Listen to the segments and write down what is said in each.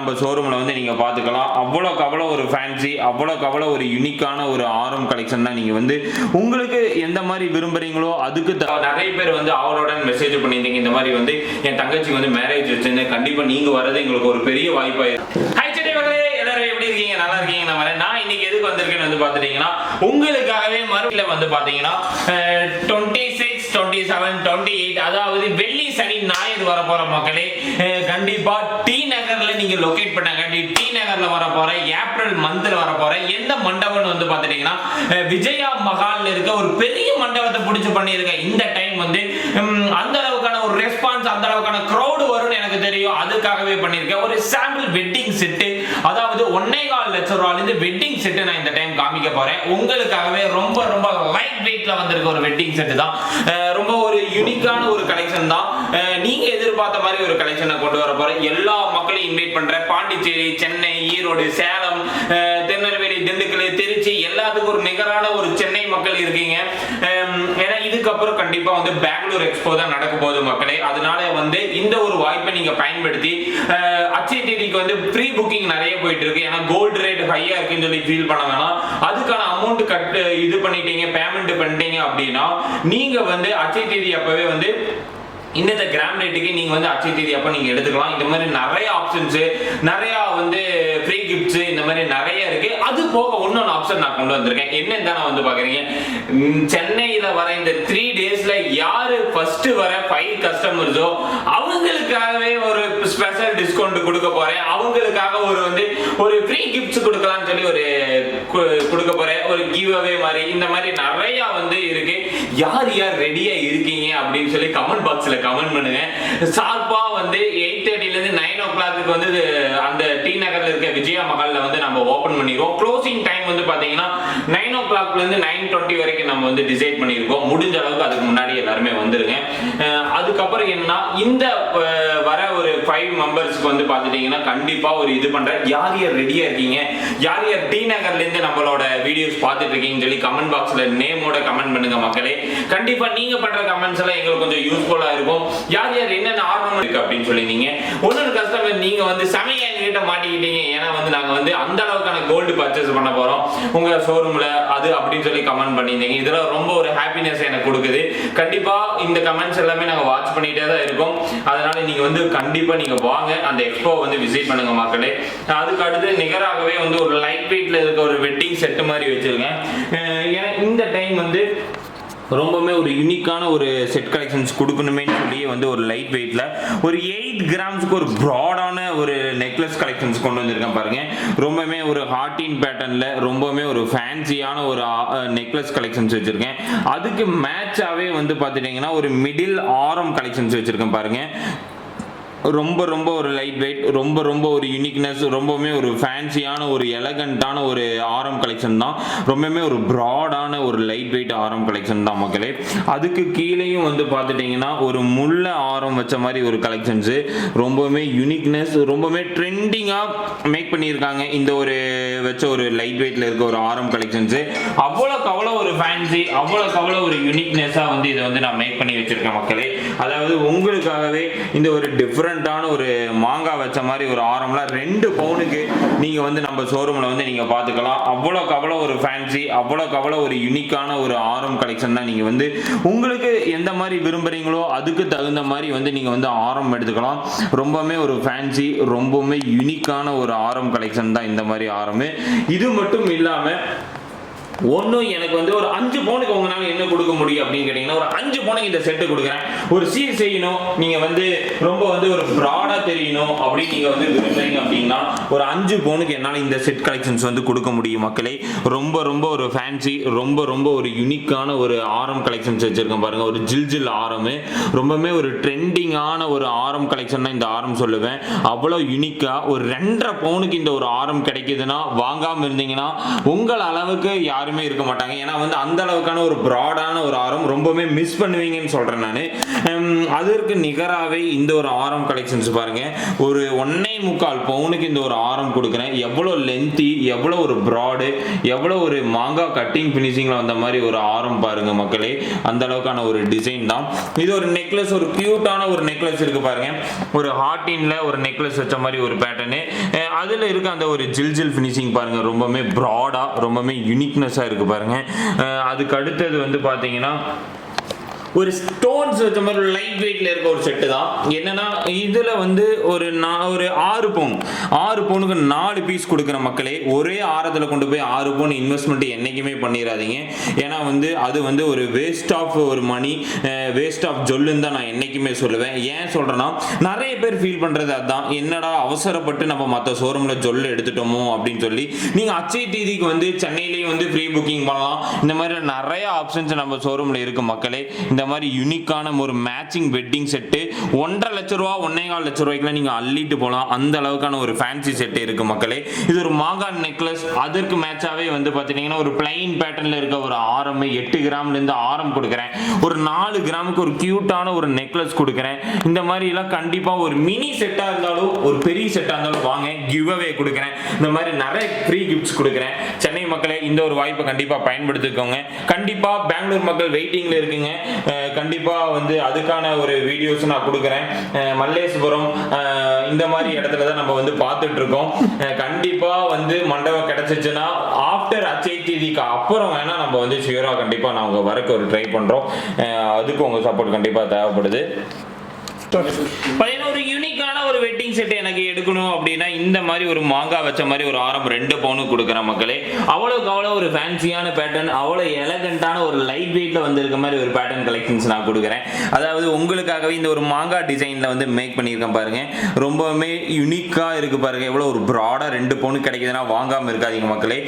நம்ம ஷோரூமில் வந்து நீங்கள் பார்த்துக்கலாம். அவ்வளோக்கு அவ்வளோ ஒரு ஃபேன்சி, அவ்வளோக்கு அவ்வளோ ஒரு யூனிக்கான ஒரு ஆரம் கலெக்ஷன் தான். நீங்கள் வந்து உங்களுக்கு எந்த மாதிரி விரும்புகிறீங்களோ அதுக்கு நிறைய பேர் வந்து அவளோட மெசேஜ் பண்ணியிருந்தீங்க. இந்த மாதிரி வந்து என் தங்கச்சி வந்து மேரேஜ் வச்சிருந்தேன், கண்டிப்பாக நீங்கள் வரது எங்களுக்கு ஒரு பெரிய வாய்ப்பாக. ஹாய் செடி மகளே, எல்லாரும் எப்படி இருக்கீங்க? நல்லா இருக்கீங்க? நான் இன்னைக்கு எதுக்கு வந்திருக்கேன்னு வந்து பார்த்துட்டீங்கன்னா, உங்களுக்காகவே மறுபடியும் வந்து பார்த்தீங்கன்னா 26, 27, 28 அதாவது வெள்ளி சனி ஞாயிறு வர போற மக்களே, கண்டிப்பா டி நகர்ல நீங்க லொகேட் பண்ணாங்க. டி நகர்ல வர போற ஏப்ரல் மந்த்ல வர போற எந்த மண்டபம்னு வந்து பாத்துட்டீங்கன்னா, விஜயா மஹால்ல இருக்க ஒரு பெரிய மண்டபத்தை பிடிச்சு பண்ணிருக்க. இந்த டைம் வந்து அந்த அளவுக்கான ஒரு ரெஸ்பான்ஸ், அந்த அளவுக்கான கிரௌட் வரும்னு எனக்கு தெரியும். அதுக்காகவே பண்ணிருக்கேன் ஒரு சாம்பிள் வெட்டிங் செட்டு. அதாவது 1.25 லட்சம் ரூபாயிலிருந்து வெட்டிங் செட்டு நான் இந்த டைம் காமிக்க போறேன் உங்களுக்காகவே. ரொம்ப ரொம்ப லைட் வெயிட்ல வந்திருக்க ஒரு வெட்டிங் செட்டு தான். ரொம்ப ஒரு யூனிக்கான ஒரு கலெக்ஷன் தான். நீங்க எதிர்பார்த்த மாதிரி ஒரு கலெக்ஷனை கொண்டு வர போறேன். எல்லா மக்களையும் இன்வைட் பண்றேன். பாண்டிச்சேரி, சென்னை, ஈரோடு, சேலம், திருநெல்வேலி, திண்டுக்கல், திருச்சி எல்லாத்துக்கும் ஒரு நிகரான ஒரு சென்னை மக்கள் இருக்கீங்க. ஏன்னா இதுக்கப்புறம் கண்டிப்பா வந்து பெங்களூர் எக்ஸ்போ தான் நடக்க போகுது மக்களே. அதனால வந்து இந்த ஒரு வாய்ப்பை நீங்க பயன்படுத்தி அச்சய தேதிக்கு வந்து ப்ரீ புக்கிங் நிறைய போயிட்டு இருக்கு. ஏன்னா கோல்டு ரேட் ஹையா இருக்குன்னு சொல்லி ஃபீல் பண்ண வேணாம். அதுக்கான அமௌண்ட் கட்டு இது பண்ணிட்டீங்க, பேமெண்ட் பண்ணிட்டீங்க அப்படின்னா நீங்க வந்து அச்சய தேதி அப்பவே வந்து இந்த கிராம் ரேட்டுக்கு நீங்க வந்து அச்சய தேதி அப்ப நீங்க எடுத்துக்கலாம். இந்த மாதிரி நிறைய ஆப்ஷன்ஸ், நிறைய வந்து ஃப்ரீ கிஃப்ட்ஸ், இந்த மாதிரி நிறைய இருக்கு. அது போக இன்னொரு ஆப்ஷன் நான் கொண்டு வந்திருக்கேன். என்னன்னு தான் வந்து பாக்குறீங்க, சென்னையில வர இந்த 3 டேஸ்ல யாரு ஃபர்ஸ்ட் வர 5 கஸ்டமர்ஸோ அவங்களுக்காகவே ஒரு ஸ்பெஷல் டிஸ்கவுண்ட் கொடுக்க போறேன். அவங்களுக்காக ஒரு வந்து ஒரு ஃப்ரீ கிஃப்ட்ஸ் கொடுக்கலாம்னு சொல்லி ஒரு கொடுக்க போறேன். ஒரு கிவ் அவே மாதிரி இந்த மாதிரி நிறைய வந்து இருக்கு. யார் யார் ரெடியா இருக்கீங்க அப்படின்னு சொல்லி கமெண்ட் பாக்ஸ்ல கமெண்ட் பண்ணுங்க. ஷார்ப்பா வந்து 8:30 ல இருந்து 9 o'clock வந்து அந்த டி நகர்ல இருக்க விஜயா மஹால்ல வந்து நம்ம ஓபன் பண்ணிடுவோம். க்ளோசிங் டைம் வந்து பாத்தீங்கன்னா 9 o'clock ல இருந்து 9:20 வரைக்கும் நம்ம வந்து டிசைட் பண்ணிருக்கோம். முடிஞ்ச அளவுக்கு அதுக்கு முன்னாடி எல்லாருமே வந்துருங்க. அதுக்கப்புறம் என்னன்னா, இந்த வர ஒரு 5 மெம்பர்ஸ்க்கு வந்து பாத்துட்டீங்கன்னா கண்டிப்பா ஒரு இது பண்றேன். யார் யார் ரெடியா இருக்கீங்க, யார் யார் டி நகர்ல இருந்து நம்மளோட வீடியோஸ் பார்த்துட்டு இருக்கீங்கன்னு சொல்லி கமெண்ட் பாக்ஸ்ல நேமோட கமெண்ட் பண்ணுங்க மக்களே. கண்டிப்பா நீங்க பண்ற கமெண்ட்ஸ் எல்லாம் எங்களுக்கு கொஞ்சம் யூஸ்ஃபுல்லா இருக்கும். யார் யார் என்னென்ன ஆர்வம் இருக்கு அப்படின்னு சொல்லி நீங்க ஒன்னொரு கஸ்டமர் நீங்க வந்து சமய என்கிட்ட மாட்டிக்கிட்டீங்க. ஏன்னா வந்து நாங்க வந்து அந்த அளவுக்கான கோல்டு பர்ச்சேஸ் பண்ண போறோம் உங்க ஷோரூம்ல அது அப்படின்னு சொல்லி கமெண்ட் பண்ணியிருந்தீங்க. இதெல்லாம் ரொம்ப ஒரு ஹாப்பினஸ் எனக்கு கொடுக்குது. கண்டிப்பா இந்த கமெண்ட்ஸ் எல்லாமே நாங்க வாட்ச் பண்ணிட்டே தான் இருக்கோம். அதனால நீங்க வந்து கண்டிப்பா நீங்க வாங்க, அந்த எக்ஸ்போ வந்து விசிட் பண்ணுங்க மக்களே. அதுக்கு அடுத்து நிகராகவே வந்து ஒரு லைட் வெயிட்ல இருக்க ஒரு வெட்டிங் செட் மாதிரி வச்சிருக்கேன். ஏன்னா இந்த டைம் வந்து ரொம்பவே ஒரு யூனிக்கான ஒரு செட் கலெக்ஷன்ஸ் கொடுக்கணுமே சொல்லி வந்து ஒரு லைட் வெயிட்ல ஒரு 8 கிராம்ஸ்க்கு ஒரு ப்ராடான ஒரு நெக்லஸ் கலெக்ஷன்ஸ் கொண்டு வந்திருக்கேன் பாருங்க. ரொம்பவே ஒரு ஹார்டின் பேட்டர்ன்ல ரொம்பவே ஒரு ஃபேன்சியான ஒரு நெக்லஸ் கலெக்ஷன்ஸ் வச்சிருக்கேன். அதுக்கு மேட்சாவே வந்து பார்த்துட்டீங்கன்னா ஒரு மிடில் ஆரம் கலெக்ஷன்ஸ் வச்சிருக்கேன் பாருங்க. ரொம்ப ரொம்ப ஒரு லைட் வெயிட், ரொம்ப ரொம்ப ஒரு யூனிக்னஸ், ரொம்பவே ஒரு ஃபேன்சியான ஒரு எலகண்டான ஒரு ஆரம் கலெக்ஷன் தான். ரொம்பவே ஒரு ப்ராடான ஒரு லைட் வெயிட் ஆரம் கலெக்ஷன் தான் மக்களே. அதுக்கு கீழேயும் வந்து பார்த்துட்டிங்கன்னா ஒரு முள்ள ஆரம் வச்ச மாதிரி ஒரு கலெக்ஷன்ஸு, ரொம்பவுமே யூனிக்னஸ், ரொம்பவே ட்ரெண்டிங்காக மேக் பண்ணியிருக்காங்க. இந்த ஒரு வச்ச ஒரு லைட் வெயிட்ல இருக்க ஒரு ஆரம் கலெக்ஷன்ஸு அவ்வளோக்கு அவ்வளோ ஒரு ஃபேன்சி, அவ்வளோக்கு அவ்வளோ ஒரு யூனிக்னஸாக வந்து இதை வந்து நான் மேக் பண்ணி வச்சிருக்கேன் மக்களே. அதாவது உங்களுக்காகவே இந்த ஒரு டிஃப்ரெண்டான ஒரு மாங்காய் வச்ச மாதிரி ஒரு ஆரம்ல 2 பவுனுக்கு நீங்க வந்து நம்ம ஷோரூம்ல வந்து நீங்க பாத்துக்கலாம். அவ்வளோக்கு அவ்வளோ ஒரு ஃபேன்சி, அவ்வளோக்கு அவ்வளோ ஒரு யூனிக்கான ஒரு ஆரம் கலெக்ஷன் தான். நீங்க வந்து உங்களுக்கு எந்த மாதிரி விரும்புறீங்களோ அதுக்கு தகுந்த மாதிரி வந்து நீங்க வந்து ஆரம் எடுத்துக்கலாம். ரொம்பவே ஒரு ஃபேன்சி, ரொம்பவே யூனிக்கான ஒரு ஆரம் கலெக்ஷன் தான் இந்த மாதிரி ஆரம். இது மட்டும் இல்லாம ஒன்றும் எனக்கு வந்து ஒரு 5 பவுனுக்கு உங்களால் என்ன கொடுக்க முடியும் அப்படின்னு கேட்டிங்கன்னா, ஒரு 5 பவுனுக்கு இந்த செட்டு கொடுக்குறேன். ஒரு சீர் செய்யணும், நீங்கள் வந்து ரொம்ப வந்து ஒரு ப்ராடாக தெரியணும் அப்படின்னு நீங்கள் வந்து விரும்புறீங்க அப்படின்னா ஒரு 5 பவுனுக்கு என்னால் இந்த செட் கலெக்ஷன்ஸ் வந்து கொடுக்க முடியும் மக்களே. ரொம்ப ரொம்ப ஒரு ஃபேன்சி, ரொம்ப ரொம்ப ஒரு யூனிக்கான ஒரு ஆரம் கலெக்ஷன்ஸ் வச்சுருக்கேன் பாருங்கள். ஒரு ஜில் ஆரம், ரொம்பவே ஒரு ட்ரெண்டிங்கான ஒரு ஆரம் கலெக்ஷன் தான் இந்த ஆரம் சொல்லுவேன். அவ்வளோ யூனிக்காக ஒரு 2.5 பவுனுக்கு இந்த ஒரு ஆரம் கிடைக்குதுன்னா வாங்காமல் இருந்தீங்கன்னா உங்கள் அளவுக்கு யாருமே இருக்க மாட்டாங்க. ஏன்னா வந்து அந்த அளவுக்கான ஒரு ப்ராடான ஒரு ஆரம் ரொம்பவே மிஸ் பண்ணுவீங்கன்னு சொல்றேன் நான். அதற்கு நிகராகவே இந்த ஒரு ஆரம் கலெக்ஷன்ஸ் பாருங்க. ஒரு 1.25 1.25 பவுனுக்கு இந்த ஒரு ஆரம் கொடுக்குறேன். எவ்வளோ லென்த்தி, எவ்வளோ ஒரு ப்ராடு, எவ்வளோ ஒரு மாங்காய் கட்டிங் ஃபினிஷிங்கில் வந்த மாதிரி ஒரு ஆரம் பாருங்க மக்களே. அந்த அளவுக்கான ஒரு டிசைன் தான் இது. ஒரு நெக்லஸ், ஒரு கியூட்டான ஒரு நெக்லஸ் இருக்கு பாருங்க. ஒரு ஹார்டின்ல ஒரு நெக்லஸ் வச்ச மாதிரி ஒரு பேட்டர்னு, அதில் இருக்க அந்த ஒரு ஜில் ஃபினிஷிங் பாருங்க. ரொம்பவுமே ப்ராடா, ரொம்பவுமே யூனிக்னஸாக இருக்கு பாருங்க. அதுக்கு அடுத்தது வந்து பார்த்தீங்கன்னா ஒரு ஸ்டோன்ஸ் வச்ச மாதிரி ஒரு லைட் வெயிட்ல இருக்க ஒரு செட்டு தான். என்னன்னா இதுல வந்து ஒரு 6 பவுனுக்கு 4 பீஸ் கொடுக்குற மக்களே. ஒரே ஆரத்தில் கொண்டு போய் 6 பவுன் இன்வெஸ்ட்மெண்ட் என்னைக்குமே பண்ணிடாதீங்க. ஏன்னா வந்து அது வந்து ஒரு வேஸ்ட் ஆஃப் ஒரு மணி, வேஸ்ட் ஆஃப் ஜொல்லுன்னு தான் நான் என்னைக்குமே சொல்லுவேன். ஏன் சொல்றேன்னா நிறைய பேர் ஃபீல் பண்றது அதுதான், என்னடா அவசரப்பட்டு நம்ம மற்ற ஷோரூம்ல ஜொல்லு எடுத்துட்டோமோ அப்படின்னு சொல்லி. நீங்க அச்சை தேதிக்கு வந்து சென்னையிலேயே வந்து ஃப்ரீ புக்கிங் பண்ணலாம். இந்த மாதிரி நிறைய ஆப்ஷன்ஸ் நம்ம ஷோரூம்ல இருக்கு மக்களே. இந்த மாதிரி யூனிக்கான ஒரு மேட்சிங் வெட்டிங் செட்டு 1.5 லட்ச ரூபா 1.25 லட்ச ரூபாய்க்குலாம் நீங்க அள்ளிட்டு போகலாம். அந்த அளவுக்கான ஒரு ஃபேன்சி செட்டு இருக்கு மக்களே. இது ஒரு மாங்காய் நெக்லஸ். அதற்கு மேட்சாவே வந்து பாத்தீங்கன்னா ஒரு பிளைன் பேட்டர்ன்ல இருக்க ஒரு ஆரம் 8 கிராம்ல இருந்து ஆரம் கொடுக்குறேன். ஒரு 4 கிராமுக்கு ஒரு கியூட்டான ஒரு நெக்லஸ் கொடுக்குறேன். இந்த மாதிரி எல்லாம் கண்டிப்பா ஒரு மினி செட்டா இருந்தாலும் ஒரு பெரிய செட்டா இருந்தாலும் வாங்க, கிவ் அவே கொடுக்குறேன். இந்த மாதிரி நிறைய ஃப்ரீ கிஃப்ட்ஸ் கொடுக்குறேன். சென்னை மக்களே இந்த ஒரு வாய்ப்பை கண்டிப்பா பயன்படுத்திக்கோங்க. கண்டிப்பா பெங்களூர் மக்கள் வெயிட்டிங்ல இருக்குங்க. கண்டிப்பா வந்து அதுக்கான ஒரு வீடியோஸ் நான் கொடுக்குறேன். மல்லேஸ்வரம் இந்த மாதிரி இடத்துல தான் நம்ம வந்து பார்த்துட்டு இருக்கோம். கண்டிப்பா வந்து மண்டபம் கிடைச்சிச்சுன்னா ஆஃப்டர் அச்சை தேதிக்கு அப்புறம் வேணா நம்ம வந்து ஷியூரா கண்டிப்பா நான் உங்க வரக்கு ஒரு ட்ரை பண்றோம். அதுக்கு உங்க சப்போர்ட் கண்டிப்பா தேவைப்படுது. ஒரு யூனிக்கான ஒரு வெட்டிங் செட் எனக்கு எடுக்கணும் அப்படின்னா இந்த மாதிரி ஒரு மாங்காய் வச்ச மாதிரி ஒரு ஆரம் 2 பவுனுக்கு கொடுக்குற மக்களே. அவ்வளோக்கு அவ்வளோ ஒரு ஃபேன்சியான பேட்டர்ன், அவ்வளோ எலகண்டான ஒரு லைட் வெயிட்ல வந்து இருக்க மாதிரி ஒரு பேட்டர்ன் கலெக்ஷன்ஸ் நான் கொடுக்குறேன். அதாவது உங்களுக்காகவே இந்த ஒரு மாங்காய் டிசைன்ல வந்து மேக் பண்ணியிருக்கேன் பாருங்க. ரொம்பவுமே யூனிக்கா இருக்கு பாருங்க. எவ்வளோ ஒரு ப்ராடா 2 பவுனுக்கு கிடைக்குதுன்னா வாங்காம இருக்காதீங்க மக்களே.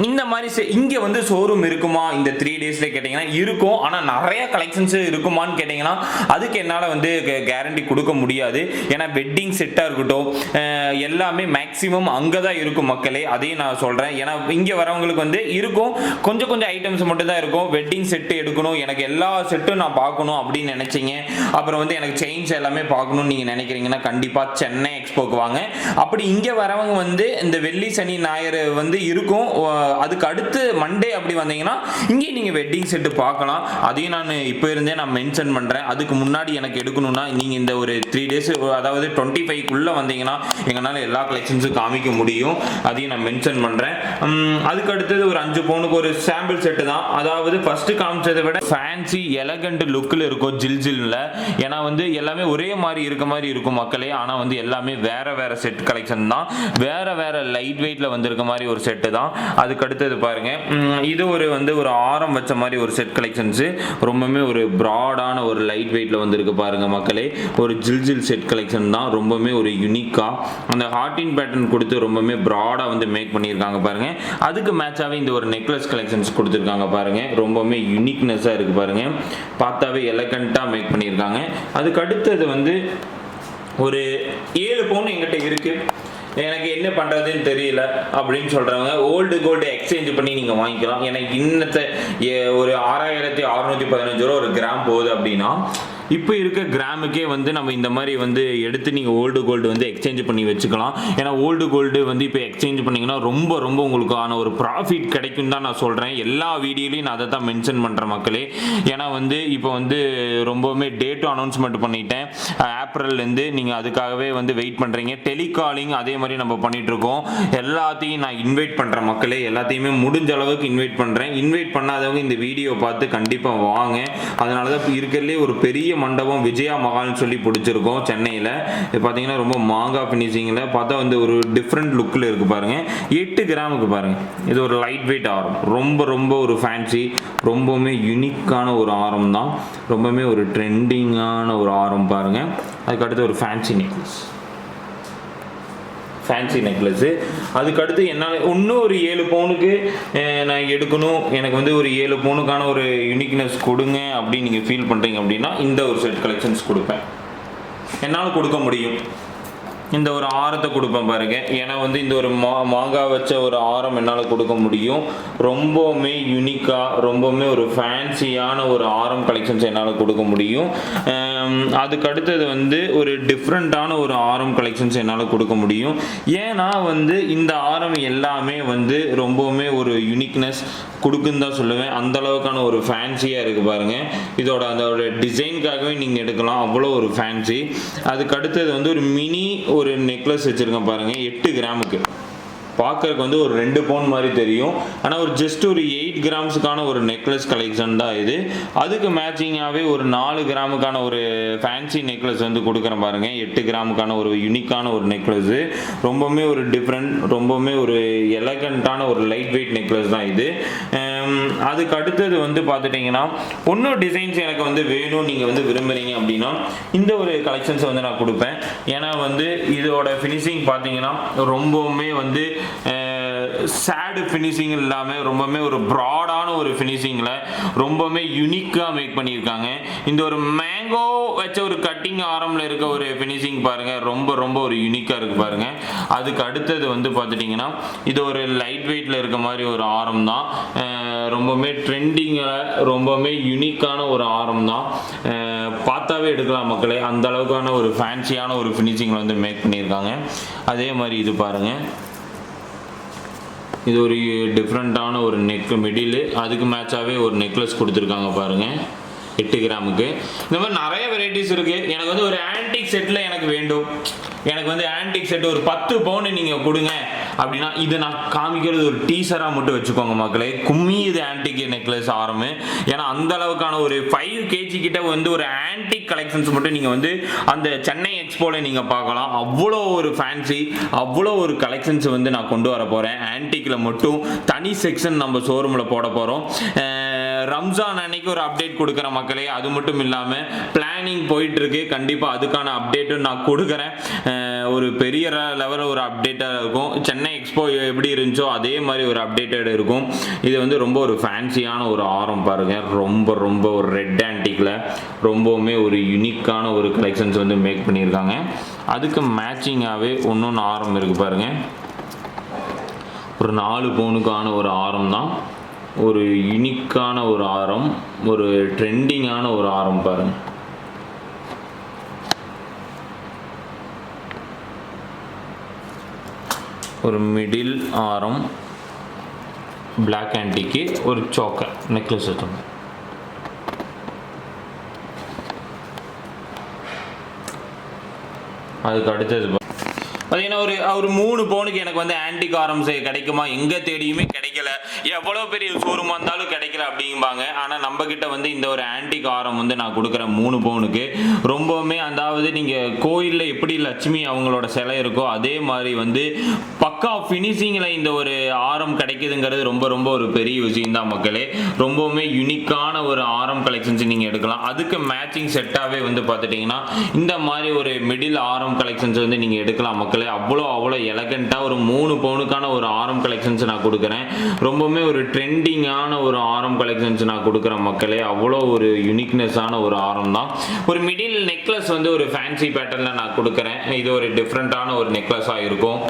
இந்த மாதிரி இங்க வந்து ஷோரூம் இருக்குமா இந்த 3 டேஸ்ல கேட்டீங்கன்னா இருக்கும். ஆனா நிறைய கலெக்ஷன்ஸ் இருக்குமான்னு கேட்டீங்கன்னா அதுக்கு என்னால வந்து கேரண்டி கொடுக்க முடியாது. ஏன்னா வெட்டிங் செட்டா இருக்கட்டும் எல்லாமே மேக்ஸிமம் அங்கதான் இருக்கும் மக்களே. அதையும் நான் சொல்றேன். ஏன்னா இங்க வரவங்களுக்கு வந்து இருக்கும், கொஞ்சம் கொஞ்சம் ஐட்டம்ஸ் மட்டும் தான் இருக்கும். வெட்டிங் செட்டு எடுக்கணும், எனக்கு எல்லா செட்டும் நான் பார்க்கணும் அப்படின்னு நினைச்சீங்க, அப்புறம் வந்து எனக்கு செயின்ஸ் எல்லாமே பார்க்கணும்னு நீங்க நினைக்கிறீங்கன்னா கண்டிப்பா சென்னை எக்ஸ்போக்கு வாங்க. அப்படி இங்க வரவங்க வந்து இந்த வெள்ளி சனி ஞாயிறு வந்து இருக்கும். அதுக்கு அடுத்து மண்டே அப்படி வந்தீங்கன்னா இங்கே நீங்க வெட்டிங் செட்டு பார்க்கலாம். அதையும் நான் இப்போ இருந்தே நான் மென்ஷன் பண்றேன். அதுக்கு முன்னாடி எனக்கு எடுக்கணும்னா நீங்க இந்த ஒரு 3 டேஸ் அதாவது 25க்குள்ள வந்தீங்கன்னா எங்களால எல்லா கலெக்ஷன்ஸும் காமிக்க முடியும். அதையும் நான் மென்ஷன் பண்றேன். அதுக்கு அடுத்தது ஒரு 5 பவுனுக்கு ஒரு சாம்பிள் செட்டு தான். அதாவது ஃபர்ஸ்ட் காமிச்சதை விட ஃபேன்சி எலகண்ட் லுக்கில் இருக்கும் ஜில்ல. ஏன்னா வந்து எல்லாமே ஒரே மாதிரி இருக்க மாதிரி இருக்கும் மக்களே. ஆனா வந்து எல்லாமே வேற வேற செட் கலெக்ஷன் தான், வேற வேற லைட் வெயிட்ல வந்திருக்க மாதிரி ஒரு செட்டு தான். அதுக்கு அடுத்தது பாருங்க, இது ஒரு வந்து ஒரு ஆரம் வச்ச மாதிரி ஒரு செட் கலெக்ஷன்ஸ். ரொம்பவே ஒரு ப்ராடான ஒரு லைட் வெயிட்ல வந்திருக்கு பாருங்க மக்களே. ஒரு ஜில் செட் கலெக்ஷன் தான். ரொம்பவே ஒரு யூனிக்கா அந்த ஹார்டின் பேட்டர்ன் கொடுத்து ரொம்பவே ப்ராடா வந்து மேக் பண்ணியிருக்காங்க பாருங்க. அதுக்கு மேட்சாவே இந்த ஒரு நெக்லஸ் கலெக்ஷன்ஸ் கொடுத்துருக்காங்க பாருங்க. ரொம்பவே யூனிக்னஸா இருக்கு பாருங்க. பார்த்தாவே எலகண்டா மேக் பண்ணியிருக்காங்க. அதுக்கு அடுத்தது வந்து ஒரு 7 பவுன் எங்கிட்ட இருக்கு, எனக்கு என்ன பண்றதுன்னு தெரியல அப்படின்னு சொல்றவங்க ஓல்டு கோல்டு எக்ஸ்சேஞ்ச் பண்ணி நீங்க வாங்கிக்கலாம். எனக்கு இன்னத்தை ஒரு 6615 ரூபா ஒரு கிராம் போகுது அப்படின்னா இப்போ இருக்க கிராமுக்கே வந்து நம்ம இந்த மாதிரி வந்து எடுத்து நீங்கள் ஓல்டு கோல்டு வந்து எக்ஸ்சேஞ்ச் பண்ணி வச்சுக்கலாம். ஏன்னா ஓல்டு கோல்டு வந்து இப்போ எக்ஸ்சேஞ்ச் பண்ணிங்கன்னா ரொம்ப ரொம்ப உங்களுக்கான ஒரு ப்ராஃபிட் கிடைக்கும் தான் நான் சொல்கிறேன். எல்லா வீடியோலையும் நான் அதை தான் மென்ஷன் பண்ணுறேன் மக்களே. ஏன்னா வந்து இப்போ வந்து ரொம்பவுமே டேட்டும் அனௌன்ஸ்மெண்ட் பண்ணிட்டேன். ஏப்ரல்லேருந்து நீங்கள் அதுக்காகவே வந்து வெயிட் பண்ணுறீங்க. டெலிகாலிங் அதே மாதிரி நம்ம பண்ணிகிட்ருக்கோம். எல்லாத்தையும் நான் இன்வைட் பண்ணுறேன் மக்களே. எல்லாத்தையுமே முடிஞ்ச அளவுக்கு இன்வைட் பண்ணுறேன். இன்வைட் பண்ணாதவங்க இந்த வீடியோ பார்த்து கண்டிப்பாக வாங்க. அதனால தான் இருக்கிறதுலே ஒரு பெரிய மண்டபம் விஜயா மகால்னு சொல்லி பிடிச்சிருக்கோம் சென்னையில். இது பார்த்தீங்கன்னா ரொம்ப மாங்கா ஃபினிஷிங்கில் பார்த்தா வந்து ஒரு டிஃப்ரெண்ட் லுக்கில் இருக்குது பாருங்கள். 8 கிராமுக்கு பாருங்கள். இது ஒரு லைட் வெயிட் ஆரம். ரொம்ப ரொம்ப ஒரு ஃபேன்சி, ரொம்பவுமே யூனிக்கான ஒரு ஆரம் தான். ரொம்பவுமே ஒரு ட்ரெண்டிங்கான ஒரு ஆரம் பாருங்கள். அதுக்கடுத்து ஒரு ஃபேன்சி நெக்லஸ். அதுக்கடுத்து என்னால் இன்னும் ஒரு 7 பவுனுக்கு நான் எடுக்கணும், எனக்கு வந்து ஒரு 7 பவுனுக்கான ஒரு யூனிக்னஸ் கொடுங்க அப்படின்னு நீங்கள் ஃபீல் பண்ணுறீங்க அப்படின்னா இந்த ஒரு செட் கலெக்ஷன்ஸ் கொடுப்பேன். என்னால் கொடுக்க முடியும். இந்த ஒரு ஆரத்தை கொடுப்பேன் பாருங்க. ஏன்னா வந்து இந்த ஒரு மாங்காய் வச்ச ஒரு ஆரம் என்னால் கொடுக்க முடியும். ரொம்பவுமே யூனிக்காக ரொம்பவுமே ஒரு ஃபேன்சியான ஒரு ஆரம் கலெக்ஷன்ஸ் என்னால் கொடுக்க முடியும். அதுக்கு அடுத்தது வந்து ஒரு டிஃப்ரெண்ட்டான ஒரு ஆரம் கலெக்ஷன்ஸ் என்னால் கொடுக்க முடியும். ஏன்னா வந்து இந்த ஆரம் எல்லாமே வந்து ரொம்பவுமே ஒரு யூனிக்னஸ் கொடுக்குன்னு தான் சொல்லுவேன். அந்த அளவுக்கான ஒரு ஃபேன்சியாக இருக்குது பாருங்கள். அதோட டிசைனுக்காகவே நீங்கள் எடுக்கலாம், அவ்வளோ ஒரு ஃபேன்சி. அதுக்கு அடுத்தது வந்து ஒரு மினி ஒரு நெக்லஸ் வச்சுருக்கேன் பாருங்கள், 8 கிராமுக்கு. பார்க்கறதுக்கு வந்து ஒரு 2 பவுன் மாதிரி தெரியும், ஆனால் ஒரு ஜஸ்ட் ஒரு 8 கிராம்ஸுக்கான ஒரு நெக்லஸ் கலெக்ஷன் தான் இது. அதுக்கு மேட்சிங்காகவே ஒரு 4 கிராமுக்கான ஒரு ஃபேன்சி நெக்லஸ் வந்து கொடுக்குறேன் பாருங்கள். 8 கிராமுக்கான ஒரு யூனிக்கான ஒரு நெக்லஸ்ஸு, ரொம்பவுமே ஒரு டிஃப்ரெண்ட், ரொம்பவுமே ஒரு எலகண்ட்டான ஒரு லைட் வெயிட் நெக்லஸ் தான் இது. அதுக்கு அடுத்தது வந்து பார்த்துட்டிங்கன்னா ஒன்றும் டிசைன்ஸ் எனக்கு வந்து வேணும் நீங்கள் வந்து விரும்புகிறீங்க அப்படின்னா இந்த ஒரு கலெக்ஷன்ஸை வந்து நான் கொடுப்பேன். ஏன்னா வந்து இதோட ஃபினிஷிங் பார்த்தீங்கன்னா ரொம்பவுமே வந்து சேடு ஃபினிஷிங் இல்லாமல் ரொம்பவுமே ஒரு ப்ராடான ஒரு ஃபினிஷிங்கில் ரொம்பவுமே யூனிக்காக மேக் பண்ணியிருக்காங்க. இந்த ஒரு மேங்கோ வச்ச ஒரு கட்டிங் ஆரமில் இருக்க ஒரு ஃபினிஷிங் பாருங்கள், ரொம்ப ரொம்ப ஒரு யூனிக்காக இருக்குது பாருங்கள். அதுக்கு அடுத்தது வந்து பார்த்துட்டிங்கன்னா இது ஒரு லைட் வெயிட்டில் இருக்க மாதிரி ஒரு ஆரம் தான், ரொம்பவுமே ட்ரெண்டிங்கில் ரொம்பவுமே யூனிக்கான ஒரு ஆரம் தான். பார்த்தாவே எடுக்கலாம் மக்களே, அந்த அளவுக்கான ஒரு ஃபேன்சியான ஒரு ஃபினிஷிங்கில் வந்து மேக் பண்ணியிருக்காங்க. அதே மாதிரி இது பாருங்கள், இது ஒரு டிஃப்ரெண்ட்டான ஒரு மிடில், அதுக்கு மேட்சாகவே ஒரு நெக்லஸ் கொடுத்துருக்காங்க பாருங்கள் 8 கிராமுக்கு. இந்த மாதிரி நிறைய வெரைட்டிஸ் இருக்குது. எனக்கு வந்து ஒரு ஆன்டிக் செட்டில் எனக்கு வேண்டும், எனக்கு வந்து ஆன்டிக் செட் ஒரு 10 பவுன் நீங்கள் கொடுங்க அப்படின்னா இது நான் காமிக்கிறது ஒரு டீசராக மட்டும் வச்சுக்கோங்க மக்களே. கும்மி இது ஆன்டிக் நெக்லஸ் ஆரம்பு. ஏன்னா அந்த அளவுக்கான ஒரு 5 kg கிட்ட வந்து ஒரு ஆன்டிக் கலெக்ஷன்ஸ் மட்டும் நீங்கள் வந்து அந்த சென்னை எக்ஸ்போவில் நீங்கள் பார்க்கலாம். அவ்வளோ ஒரு ஃபேன்சி, அவ்வளோ ஒரு கலெக்ஷன்ஸ் வந்து நான் கொண்டு வர போகிறேன். ஆன்டிக்கில் மட்டும் தனி செக்ஷன் நம்ம ஷோரூமில் போட போகிறோம். ரம்ஜான் அன்னைக்கு ஒரு அப்டேட் கொடுக்குற மக்களே. அது மட்டும் இல்லாமல் பிளானிங் போயிட்டுருக்கு, கண்டிப்பாக அதுக்கான அப்டேட்டும் நான் கொடுக்குறேன். ஒரு பெரிய லெவலில் ஒரு அப்டேட்டாக இருக்கும். சென்னை எக்ஸ்போ எப்படி இருந்துச்சோ அதே மாதிரி ஒரு அப்டேட்டட் இருக்கும். இது வந்து ரொம்ப ஒரு ஃபேன்சியான ஒரு ஆரம் பாருங்கள், ரொம்ப ரொம்ப ஒரு ரெட் ஆன்டிக்கில் ரொம்பவுமே ஒரு யூனிக்கான ஒரு கலெக்ஷன்ஸ் வந்து மேக் பண்ணியிருக்காங்க. அதுக்கு மேட்சிங்காகவே ஒன்று ஆரம் இருக்குது பாருங்கள், ஒரு 4 பவுனுக்கான ஒரு ஆரம் தான். ஒரு யூனிக்கான ஒரு ஆரம், ஒரு ட்ரெண்டிங்கான ஒரு ஆரம் பாருங்க. ஒரு மிடில் ஆரம், பிளாக் ஆன்டிக்கு ஒரு சோக்கர் நெக்லஸ் வச்சுருங்க. அதுக்கு அடுத்தது பார்த்தீங்கன்னா ஒரு 3 பவுனுக்கு எனக்கு வந்து ஆன்டிக் ஆரம்ஸ் கிடைக்குமா, எங்கே தேடியுமே கிடைக்கல. எவ்வளோ பெரிய ஷோரூமாக இருந்தாலும் கிடைக்கல அப்படிம்பாங்க. ஆனால் நம்ம கிட்ட வந்து இந்த ஒரு ஆன்டிக் ஆரம் வந்து நான் கொடுக்குறேன் 3 பவுனுக்கு. ரொம்பவுமே அதாவது நீங்கள் கோயிலில் எப்படி லட்சுமி அவங்களோட சிலை இருக்கோ அதே மாதிரி வந்து பக்கா ஃபினிஷிங்கில் இந்த ஒரு ஆரம் கிடைக்குதுங்கிறது ரொம்ப ரொம்ப ஒரு பெரிய விஷயம் தான் மக்களே. ரொம்பவுமே யூனிக்கான ஒரு ஆரம் கலெக்ஷன்ஸ் நீங்கள் எடுக்கலாம். அதுக்கு மேட்சிங் செட்டாகவே வந்து பார்த்துட்டிங்கன்னா இந்த மாதிரி ஒரு மிடில் ஆரம் கலெக்ஷன்ஸ் வந்து நீங்கள் எடுக்கலாம் மக்களே. அவ்வளோ எலகண்ட்டாக ஒரு 3 பவுனுக்கான ஒரு ஆரம் கலெக்ஷன்ஸ் நான் கொடுக்குறேன். ரொம்பவுமே ஒரு ட்ரெண்டிங்கான ஒரு ஆரம் கலெக்ஷன்ஸ் நான் கொடுக்குறேன் மக்களே. அவ்வளோ ஒரு யூனிக்னஸான ஒரு ஆரம் தான். ஒரு மிடில் நெக்லஸ் வந்து ஒரு ஃபேன்சி பேட்டர்னில் நான் கொடுக்குறேன். இது ஒரு டிஃப்ரெண்ட்டான ஒரு நெக்லஸாக இருக்கும்.